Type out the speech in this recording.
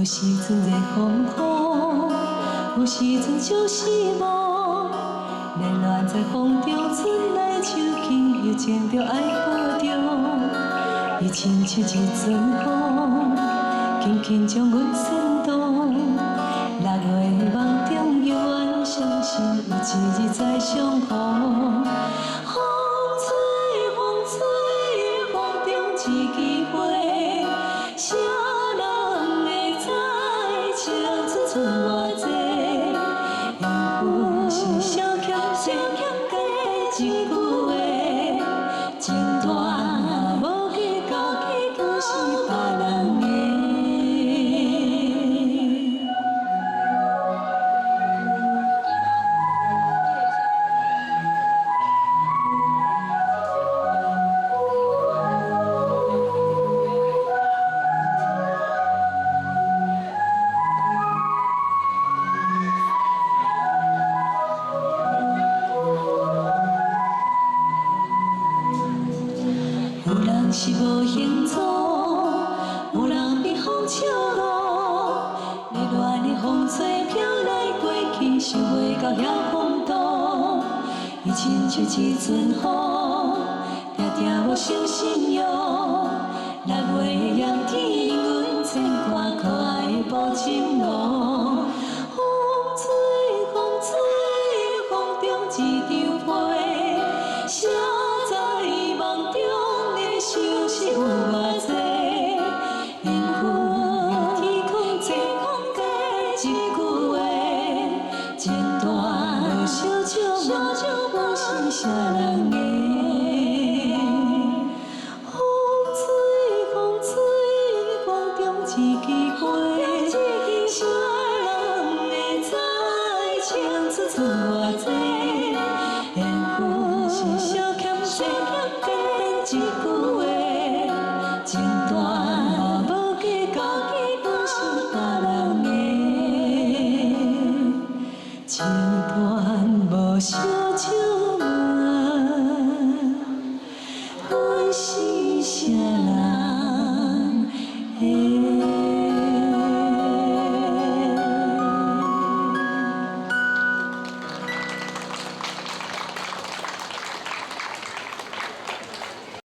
有时阵热风雨，有时阵就是无。恋恋在风中春来秋去，又情着爱保重。伊亲像一阵风，轻轻将阮煽动。6月梦中永远相信有一日再相逢。风吹风吹，风中一枝花，谁人会知青春剩偌济？缘分是少欠少欠一句话，情断无计较，不是别人的。有人是无形状，有人被风笑落。热恋的风吹飘来过去，想袂到遐风度。伊亲像一阵风，定定无伤心药。6月的炎天，阮牵挂可爱的步情路。风吹风吹，风中一场花，谁在梦中？想是有偌济缘分，天空地一句话，情断无相照，不是啥人的。风吹风中一枝花，谁人会知青春剩偌济？缘分是少欠一句话，情断无计较，不是别人的。情断无相照。